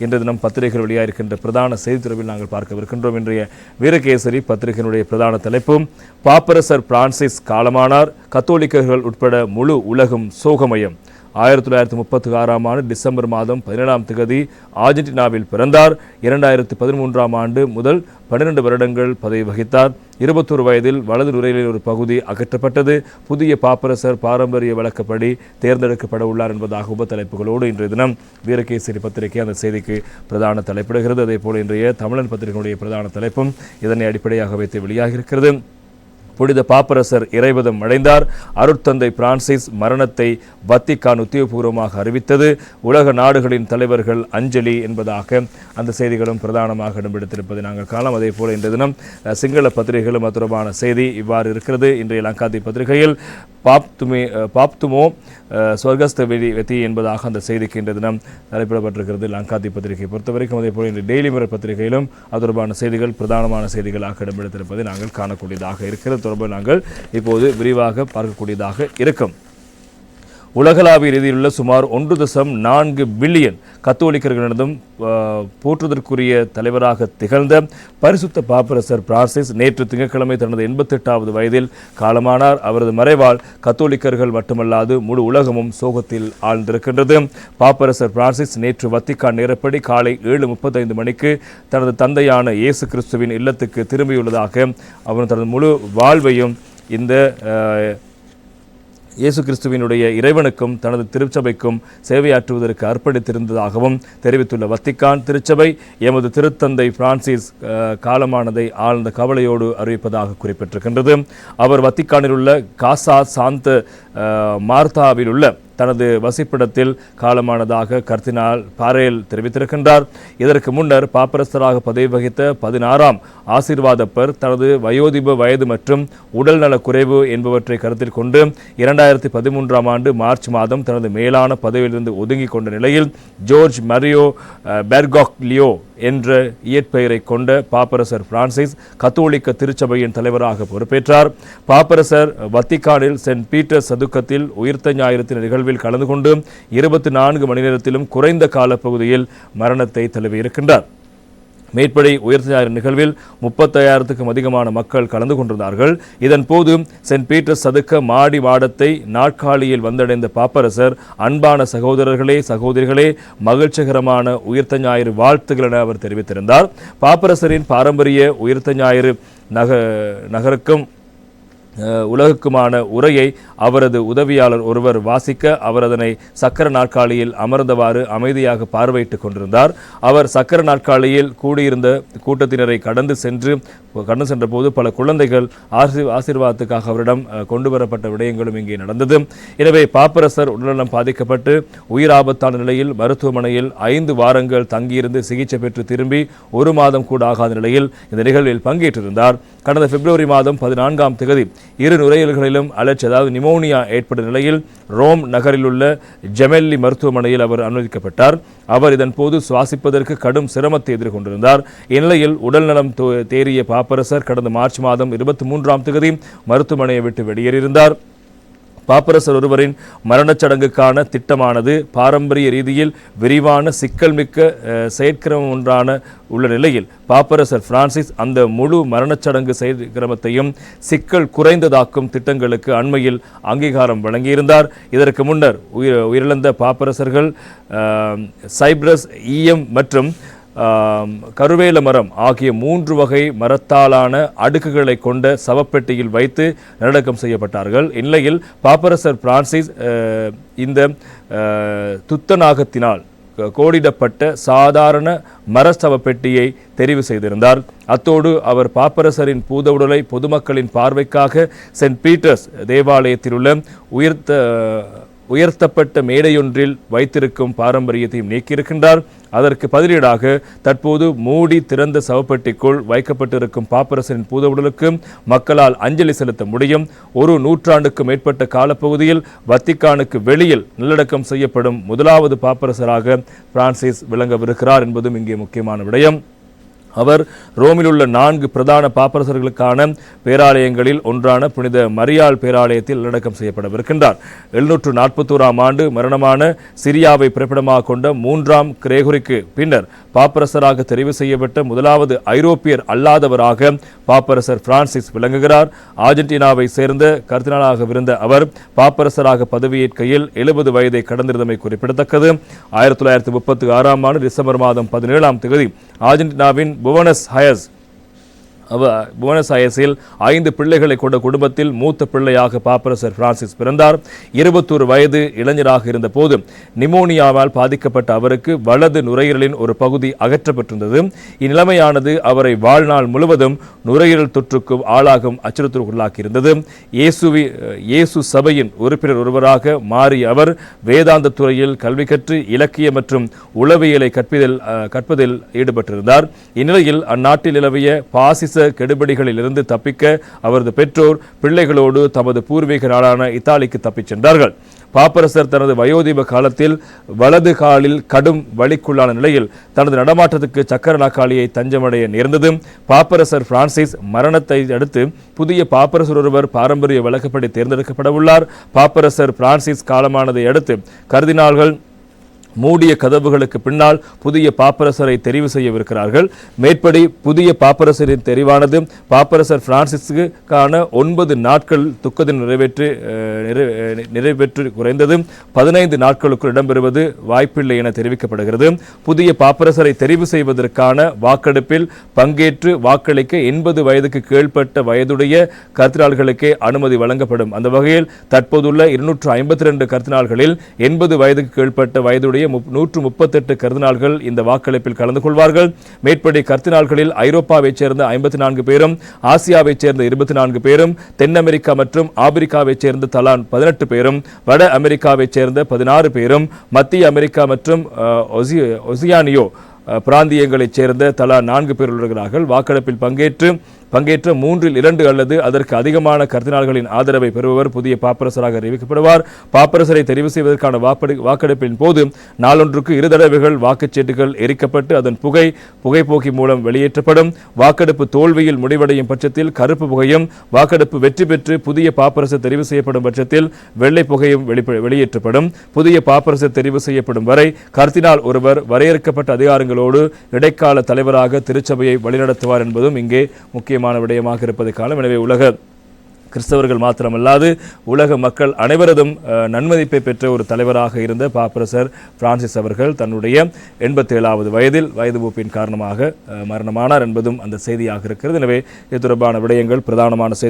இன்றைய தினம் பத்திரிகைகள் வெளியாகிருக்கின்ற பிரதான செய்தித்துறையில் நாங்கள் பார்க்கவிருக்கின்றோம். இன்றைய வீரகேசரி பத்திரிகையினுடைய பிரதான தலைப்பு, பாப்பரசர் பிரான்சிஸ் காலமானார், கத்தோலிக்கர்கள் உட்பட முழு உலகும் சோகமயம். 1936 ஆண்டு டிசம்பர் மாதம் 17ஆம் தேதி ஆர்ஜென்டினாவில் பிறந்தார். 2013ஆம் ஆண்டு முதல் 12 வருடங்கள் பதவி வகித்தார். 21 வயதில் வலது நுரையீரலில் ஒரு பகுதி அகற்றப்பட்டது. புதிய பாப்பரசர் பாரம்பரிய வழக்கப்படி தேர்ந்தெடுக்கப்பட உள்ளார் என்பதாக உபத்தலைப்புகளோடு இன்றைய தினம் வீரகேசரி பத்திரிகை அந்த செய்திக்கு பிரதான தலைப்பிடுகிறது. அதேபோல் இன்றைய தமிழன் பத்திரிகையுடைய பிரதான தலைப்பும் இதனை அடிப்படையாக வைத்து வெளியாகியிருக்கிறது. புனித பாப்பரசர் இறைவதம் அடைந்தார். அருட்தந்தை பிரான்சிஸ் மரணத்தை வத்திக்கான் உத்தியோகபூர்வமாக அறிவித்தது. உலக நாடுகளின் தலைவர்கள் அஞ்சலி என்பதாக அந்த செய்திகளும் பிரதானமாக இடம்பெடுத்திருப்பதை நாங்கள் காணலாம். அதே போல இன்றைய தினம் சிங்கள பத்திரிகைகளும் தொடர்பான செய்தி இவ்வாறு இருக்கிறது. இன்றைய லங்காதி பத்திரிகையில் பாப்துமோ ஸ்வர்கஸ்த வெதி என்பதாக அந்த செய்திக்கு இன்றைய தினம் தலைப்பிடப்பட்டிருக்கிறது. லங்காதி பத்திரிகை பொறுத்தவரைக்கும் அதே போல இந்த டெய்லி மிரர் பத்திரிகையிலும் அது தொடர்பான செய்திகள் பிரதானமான செய்திகளாக இடம்பெடுத்திருப்பதை நாங்கள் காணக்கூடியதாக இருக்கிறது. தொடர்பில் நாங்கள் இப்போது விரிவாக பார்க்கக்கூடியதாக இருக்கும். உலகளாவிய ரீதியிலுள்ள சுமார் 1.4 பில்லியன் கத்தோலிக்கர்களிடம் போற்றுதற்குரிய தலைவராக திகழ்ந்த பரிசுத்த பாப்பரசர் பிரான்சிஸ் நேற்று திங்கட்கிழமை தனது 88வது வயதில் காலமானார். அவரது மறைவால் கத்தோலிக்கர்கள் மட்டுமல்லாது முழு உலகமும் சோகத்தில் ஆழ்ந்திருக்கின்றது. பாப்பரசர் பிரான்சிஸ் நேற்று வத்திக்கான் நேரப்படி காலை 7:35 மணிக்கு தனது தந்தையான இயேசு கிறிஸ்துவின் இல்லத்துக்கு திரும்பியுள்ளதாக அவர் தனது முழு வாழ்வையும் இந்த இயேசு கிறிஸ்துவினுடைய இறைவனுக்கும் தனது திருச்சபைக்கும் சேவையாற்றுவதற்கு அர்ப்பணித்திருந்ததாகவும் தெரிவித்துள்ள வத்திக்கான் திருச்சபை எமது திருத்தந்தை பிரான்சிஸ் காலமானதை ஆழ்ந்த கவலையோடு அறிவிப்பதாக குறிப்பிட்டிருக்கின்றது. அவர் வத்திக்கானில் உள்ள காசா சாந்த மார்த்தாவில் உள்ள தனது வசிப்பிடத்தில் காலமானதாக கர்தினால் பாரேல் தெரிவித்திருக்கின்றார். இதற்கு முன்னர் பாப்பரசராக பதவி வகித்த 16ஆம் ஆசீர்வாதப்பர் தனது வயோதிப வயது மற்றும் உடல்நலக் குறைவு என்பவற்றை கருத்தில் கொண்டு 2013ஆம் ஆண்டு மார்ச் மாதம் தனது மேலான பதவியிலிருந்து ஒதுங்கிக் கொண்ட நிலையில் ஜோர்ஜ் மரியோ பெர்காக்லியோ என்ற இயற்பெயரை கொண்ட பாப்பரசர் பிரான்சிஸ் கத்தோலிக்க திருச்சபையின் தலைவராக பொறுப்பேற்றார். பாப்பரசர் வத்திக்கானில் சென்ட் பீட்டர் சதுக்கத்தில் உயிர்த்த ஞாயிறு நிகழ்வில் கலந்து கொண்டு 24 மணி நேரத்திலும் குறைந்த காலப்பகுதியில் மரணத்தை தழுவியிருக்கின்றார். மேற்படி உயிர்த்த ஞாயிறு நிகழ்வில் 35,000க்கும் அதிகமான மக்கள் கலந்து கொண்டிருந்தார்கள். இதன் போது சென்ட் பீட்டர் சதுக்க மாடி வாடத்தை நாட்காலியில் வந்தடைந்த பாப்பரசர், அன்பான சகோதரர்களே சகோதரிகளே, மகிழ்ச்சிகரமான உயிர்த்த ஞாயிறு வாழ்த்துக்கள் என அவர் தெரிவித்திருந்தார். பாப்பரசரின் பாரம்பரிய உயிர்த்த ஞாயிறு நகருக்கும் உலகுக்குமான உரையை அவரது உதவியாளர் ஒருவர் வாசிக்க அவர் அதனை சக்கர நாற்காலியில் அமர்ந்தவாறு அமைதியாக பார்வையிட்டுக் கொண்டிருந்தார். அவர் சக்கர நாற்காலியில் கூடியிருந்த கூட்டத்தினரை கடந்து சென்ற போது பல குழந்தைகள் ஆசீர்வாதத்துக்காக அவரிடம் கொண்டு வரப்பட்ட விடயங்களும் இங்கே நடந்தது. எனவே பாப்பரசர் உடல்நலம் பாதிக்கப்பட்டு உயிர் ஆபத்தான நிலையில் மருத்துவமனையில் 5 வாரங்கள் தங்கியிருந்து சிகிச்சை பெற்று திரும்பி 1 மாதம் கூட ஆகாத நிலையில் இந்த நிகழ்வில் பங்கேற்றிருந்தார். கடந்த பிப்ரவரி மாதம் 14ஆம் தேதி 2 நுரையீரல்களிலும் அலர்ச்சி அதாவது நிமோனியா ஏற்பட்ட நிலையில் ரோம் நகரில் உள்ள ஜெமெல்லி மருத்துவமனையில் அவர் அனுமதிக்கப்பட்டார். அவர் இதன் போது சுவாசிப்பதற்கு கடும் சிரமத்தை எதிர்கொண்டிருந்தார். இந்நிலையில் உடல்நலம் தேறிய பாப்பரசர் கடந்த மார்ச் மாதம் 23ஆம் தேதி மருத்துவமனையை விட்டு வெளியேறியிருந்தார். பாப்பரசர் ஒருவரின் மரணச் சடங்குக்கான திட்டமானது பாரம்பரிய ரீதியில் விரிவான சிக்கல்மிக்க செயற்கிரமம் ஒன்றான உள்ள நிலையில் பாப்பரசர் பிரான்சிஸ் அந்த முழு மரணச்சடங்கு செயற்கிரமத்தையும் சிக்கல் குறைந்ததாக்கும் திட்டங்களுக்கு அண்மையில் அங்கீகாரம் வழங்கியிருந்தார். இதற்கு முன்னர் உயிரிழந்த பாப்பரசர்கள் சைப்ரஸ், ஈயம் மற்றும் கருவேல மரம் ஆகிய 3 வகை மரத்தாலான அடுக்குகளை கொண்ட சவப்பெட்டியில் வைத்து நல்லடக்கம் செய்யப்பட்டார்கள். இந்நிலையில் பாப்பரசர் பிரான்சிஸ் இந்த துத்தநாகத்தினால் கோடிடப்பட்ட சாதாரண மரசவப்பெட்டியை தெரிவு செய்திருந்தார். அத்தோடு அவர் பாப்பரசரின் பூத உடலை பொதுமக்களின் பார்வைக்காக சென்ட் பீட்டர்ஸ் தேவாலயத்தில் உள்ள உயர்த்தப்பட்ட மேடையொன்றில் வைத்திருக்கும் பாரம்பரியத்தையும் நீக்கியிருக்கின்றார். அதற்கு பதிலீடாக தற்போது மூடி திறந்த சவப்பெட்டிக்குள் வைக்கப்பட்டிருக்கும் பாப்பரசரின் பூத உடலுக்கு மக்களால் அஞ்சலி செலுத்த முடியும். 1 நூற்றாண்டுக்கு மேற்பட்ட காலப்பகுதியில் வத்திக்கானுக்கு வெளியில் நல்லடக்கம் செய்யப்படும் முதலாவது பாப்பரசராக பிரான்சிஸ் விளங்கவிருக்கிறார் என்பதும் இங்கே முக்கியமான விடயம். அவர் ரோமில் உள்ள 4 பிரதான பாப்பரசர்களுக்கான பேராலயங்களில் ஒன்றான புனித மரியாள் பேராலயத்தில் அடக்கம் செய்யப்படவிருக்கின்றார். 741ஆம் ஆண்டு மரணமான சிரியாவை பிறப்பிடமாக கொண்ட 3ஆம் கிரேகோரிக்கு பின்னர் பாப்பரசராக தெரிவு செய்யப்பட்ட முதலாவது ஐரோப்பியர் அல்லாதவராக பாப்பரசர் பிரான்சிஸ் விளங்குகிறார். ஆர்ஜென்டினாவை சேர்ந்த கர்தினாலாக இருந்த அவர் பாப்பரசராக பதவியேற்கையில் 70 வயதை கடந்திருந்தமை குறிப்பிடத்தக்கது. 1936ஆம் ஆண்டு டிசம்பர் மாதம் 17ஆம் தேதி ஆர்ஜென்டினாவின் புவனஸ் அயர்ஸில் 5 பிள்ளைகளை கொண்ட குடும்பத்தில் மூத்த பிள்ளையாக பாப்பரசர் பிரான்சிஸ் பிறந்தார். 21 வயது இளைஞராக இருந்த போது நிமோனியாவால் பாதிக்கப்பட்ட அவருக்கு வலது நுரையீரலின் ஒரு பகுதி அகற்றப்பட்டிருந்தது. இந்நிலைமையானது அவரை வாழ்நாள் முழுவதும் நுரையீரல் தொற்றுக்கும் ஆளாகும் அச்சுறுத்தலுக்குள்ளாக்கியிருந்தது. இயேசு சபையின் உறுப்பினர் ஒருவராக மாறிய அவர் வேதாந்த துறையில் கல்வி கற்று இலக்கிய மற்றும் உளவியலை கற்பதில் ஈடுபட்டிருந்தார். இந்நிலையில் அந்நாட்டில் நிலவிய பாசிச கெடுபிடிகளில் இருந்து தப்பிக்க அவரது பெற்றோர் பிள்ளைகளோடு தமது பூர்வீக நாடான இத்தாலிக்கு தப்பிச் சென்றார்கள். பாப்பரசர் தனது வயோதிப காலத்தில் வலது காலில் கடும் வலிக்குள்ளான நிலையில் தனது நடமாட்டத்துக்கு சக்கர நாற்காலியை தஞ்சமடைய நேர்ந்தது. பாப்பரசர் பிரான்சிஸ் மரணத்தை அடுத்து புதிய பாப்பரசர் ஒருவர் பாரம்பரிய வழக்கப்படி தேர்ந்தெடுக்கப்பட உள்ளார். பாப்பரசர் பிரான்சிஸ் காலமானதை அடுத்து கர்தினால்கள் மூடிய கதவுகளுக்கு பின்னால் புதிய பாப்பரசரை தெரிவு செய்யவிருக்கிறார்கள். மேற்படி புதிய பாப்பரசரின் தெரிவானது பாப்பரசர் பிரான்சிஸுக்கான 9 நாட்கள் துக்கதின் நிறைவேற்று குறைந்தது 15 நாட்களுக்குள் இடம்பெறுவது வாய்ப்பில்லை என தெரிவிக்கப்படுகிறது. புதிய பாப்பரசரை தெரிவு செய்வதற்கான வாக்கெடுப்பில் பங்கேற்று வாக்களிக்க 80 வயதுக்கு கீழ்ப்பட்ட வயதுடைய கர்தினால்களுக்கே அனுமதி வழங்கப்படும். அந்த வகையில் தற்போதுள்ள 252 கர்தினால்களில் 80 வயதுக்கு கீழ்ப்பட்ட வயதுடைய 138 கர்தினால்கள் இந்த வாக்களிப்பில் கலந்து கொள்வார்கள். மேற்படி கர்தினால்களில் ஐரோப்பாவைச் சேர்ந்த 54 பேரும், ஆசியாவைச் சேர்ந்த 24 பேரும், தென் அமெரிக்கா மற்றும் ஆப்பிரிக்காவைச் சேர்ந்த தலா 18 பேரும், வட அமெரிக்காவைச் சேர்ந்த 16 பேரும், மத்திய அமெரிக்கா மற்றும் ஒசியானியோ பிராந்தியங்களைச் சேர்ந்த தலா 4 பேர் உள்ளவர்கள் வாக்கெடுப்பில் பங்கேற்ற 3/2 அல்லது அதற்கு அதிகமான கர்தினால்களின் ஆதரவை பெறுபவர் புதிய பாப்பரசராக அறிவிக்கப்படுவார். பாப்பரசரை தெரிவு செய்வதற்கான வாக்கெடுப்பின் போது நாளொன்றுக்கு 2 தடவைகள் வாக்குச்சீட்டுகள் எரிக்கப்பட்டு அதன் புகைப்போக்கி மூலம் வெளியேற்றப்படும். வாக்கெடுப்பு தோல்வியில் முடிவடையும் பட்சத்தில் கருப்பு புகையும், வாக்கெடுப்பு வெற்றி பெற்று புதிய பாப்பரசர் தெரிவு செய்யப்படும் பட்சத்தில் வெள்ளை புகையும் வெளியேற்றப்படும். புதிய பாப்பரசர் தெரிவு செய்யப்படும் வரை கர்தினால் ஒருவர் வரையறுக்கப்பட்ட அதிகாரங்களோடு இடைக்கால தலைவராக திருச்சபையை வழிநடத்துவார் என்பதும் இங்கே முக்கியமான விடயமாக இருப்பதை காலம். எனவே உலக கிறிஸ்தவர்கள் மாத்திரமல்லாது உலக மக்கள் அனைவரதும் நன்மதிப்பை பெற்ற ஒரு தலைவராக இருந்த பாப்பரசர் பிரான்சிஸ் அவர்கள் தன்னுடைய 87வது வயதில் வயது மூப்பின் காரணமாக மரணமானார் என்பதும் அந்த செய்தியாக இருக்கிறது. எனவே இது தொடர்பான விடயங்கள் பிரதானமான செய்தி.